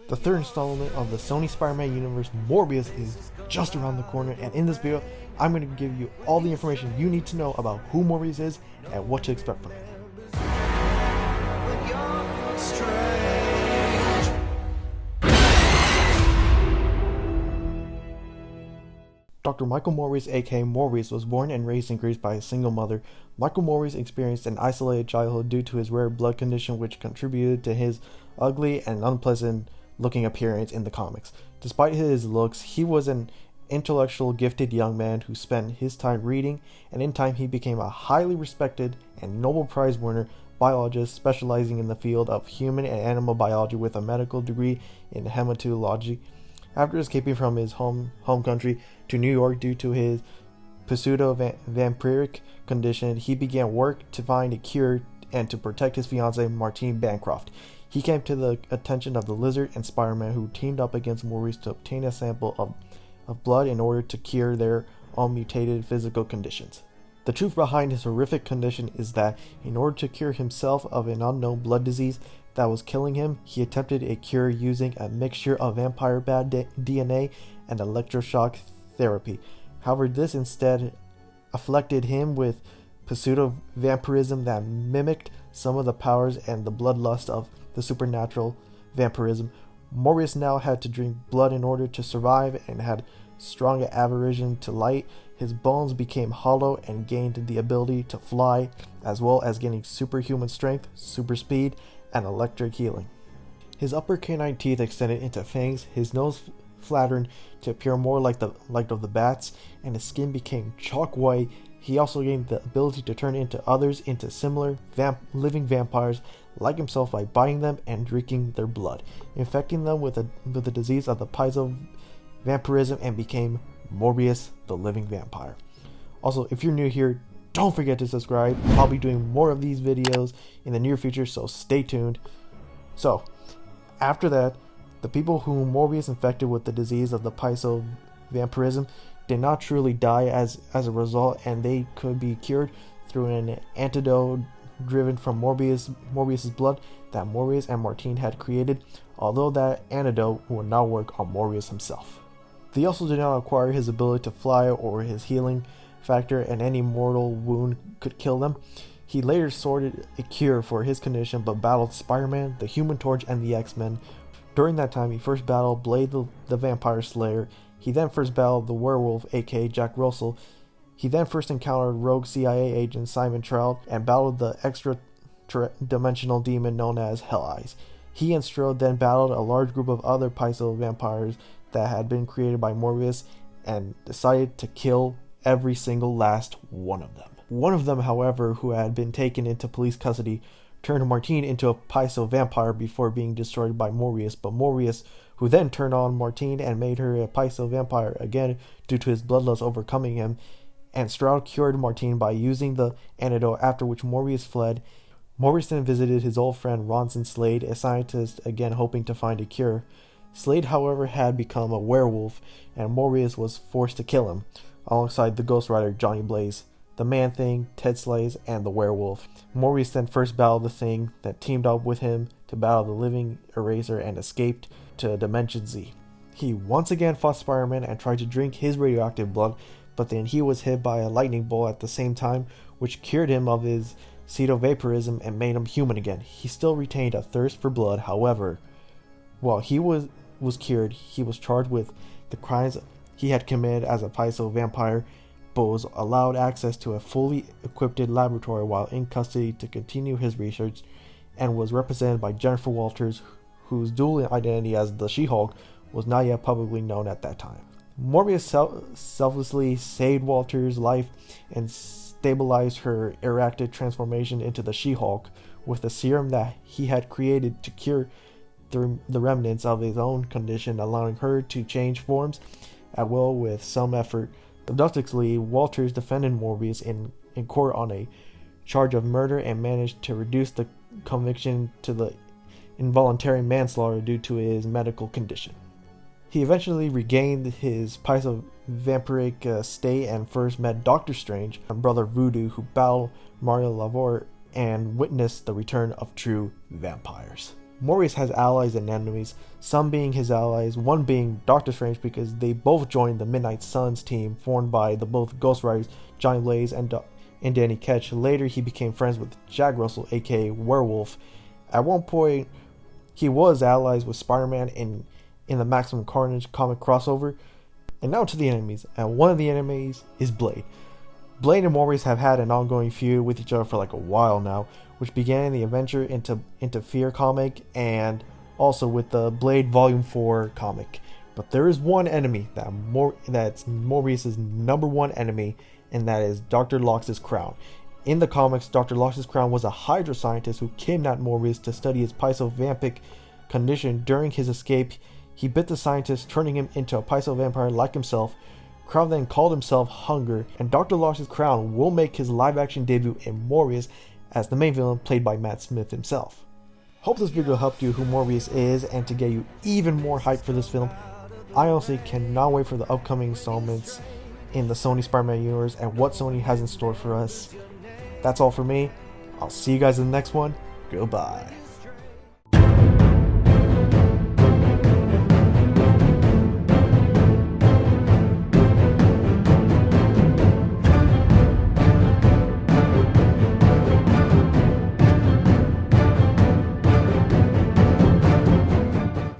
The third installment of the Sony Spider-Man universe, Morbius, is just around the corner, and in this video, I'm going to give you all the information you need to know about who Morbius is and what to expect from him. Dr. Michael Morbius, aka Morbius, was born and raised in Greece by a single mother. Michael Morbius experienced an isolated childhood due to his rare blood condition, which contributed to his ugly and unpleasant looking appearance in the comics. Despite his looks, he was an intellectual, gifted young man who spent his time reading, and in time he became a highly respected and Nobel Prize winner biologist specializing in the field of human and animal biology with a medical degree in hematology. After escaping from his home country to New York due to his pseudo-vampiric condition, he began work to find a cure and to protect his fiancée, Martine Bancroft. He came to the attention of the Lizard and Spider-Man, who teamed up against Morbius to obtain a sample of blood in order to cure their unmutated physical conditions. The truth behind his horrific condition is that in order to cure himself of an unknown blood disease that was killing him, he attempted a cure using a mixture of vampire bad DNA and electroshock therapy. However, this instead afflicted him with pseudo-vampirism that mimicked some of the powers and the bloodlust of the supernatural vampirism. Morbius now had to drink blood in order to survive and had strong aversion to light. His bones became hollow and gained the ability to fly, as well as gaining superhuman strength, super speed, and electric healing. His upper canine teeth extended into fangs, his nose flattened to appear more like of the bats, and his skin became chalk white. He also gained the ability to turn into others into similar living vampires like himself by biting them and drinking their blood, infecting them with the disease of the vampirism, and became Morbius the living vampire. Also, if you're new here, don't forget to subscribe. I'll be doing more of these videos in the near future, so stay tuned. So, after that, the people whom Morbius infected with the disease of the vampirism did not truly die as a result, and they could be cured through an antidote driven from Morbius's blood that Morbius and Martine had created, although that antidote would not work on Morbius himself. They also did not acquire his ability to fly or his healing factor, and any mortal wound could kill them. He later sorted a cure for his condition but battled Spider-Man, the Human Torch, and the X-Men. During that time, he first battled Blade the Vampire Slayer. He then first battled the Werewolf, aka Jack Russell. He then first encountered rogue CIA agent Simon Trout and battled the extra-dimensional demon known as Hell Eyes. He and Strode then battled a large group of other vampires that had been created by Morbius and decided to kill every single last one of them. One of them, however, who had been taken into police custody, turned Martine into a vampire before being destroyed by Morbius, but Morbius, who then turned on Martine and made her a vampire again due to his bloodlust overcoming him, and Stroud cured Martine by using the antidote, after which Morbius fled. Morbius then visited his old friend Ronson Slade, a scientist again hoping to find a cure. Slade, however, had become a werewolf, and Morbius was forced to kill him, alongside the Ghost Rider Johnny Blaze, the Man-Thing, Ted Slays, and the werewolf. Morbius then first battled the Thing that teamed up with him to battle the Living Eraser and escaped to Dimension Z. He once again fought Spider-Man and tried to drink his radioactive blood, but then he was hit by a lightning bolt at the same time, which cured him of his pseudo-vampirism and made him human again. He still retained a thirst for blood, however. While he was cured, he was charged with the crimes he had committed as a vampire, but was allowed access to a fully equipped laboratory while in custody to continue his research, and was represented by Jennifer Walters, whose dual identity as the She-Hulk was not yet publicly known at that time. Morbius selflessly saved Walters' life and stabilized her erratic transformation into the She-Hulk with a serum that he had created to cure the remnants of his own condition, allowing her to change forms at will with some effort. Subsequently, Walters defended Morbius in court on a charge of murder and managed to reduce the conviction to the involuntary manslaughter due to his medical condition. He eventually regained his vampiric state and first met Doctor Strange and Brother Voodoo, who battled Mario Lavore and witnessed the return of true vampires. Morbius has allies and enemies, some being his allies, one being Doctor Strange because they both joined the Midnight Suns team formed by the both Ghost Riders, Johnny Blaze, and Danny Ketch. Later, he became friends with Jack Russell, aka Werewolf. At one point, he was allies with Spider-Man in the Maximum Carnage comic crossover. And now to the enemies, and one of the enemies is Blade. Blade and Morbius have had an ongoing feud with each other for like a while now, which began in the Adventure into Fear comic and also with the Blade Volume 4 comic. But there is one enemy that's Morbius' number one enemy, and that is Dr. Lox's crown. In the comics, Dr. Lox's crown was a Hydra scientist who kidnapped Morbius to study his pisovampic condition. During his escape, he bit the scientist, turning him into a pisovampire like himself. Crown then called himself Hunger, and Dr. Lox's crown will make his live-action debut in Morbius as the main villain, played by Matt Smith himself. Hope this video helped you who Morbius is and to get you even more hyped for this film. I honestly cannot wait for the upcoming installments in the Sony Spider-Man universe and what Sony has in store for us. That's all for me. I'll see you guys in the next one. Goodbye.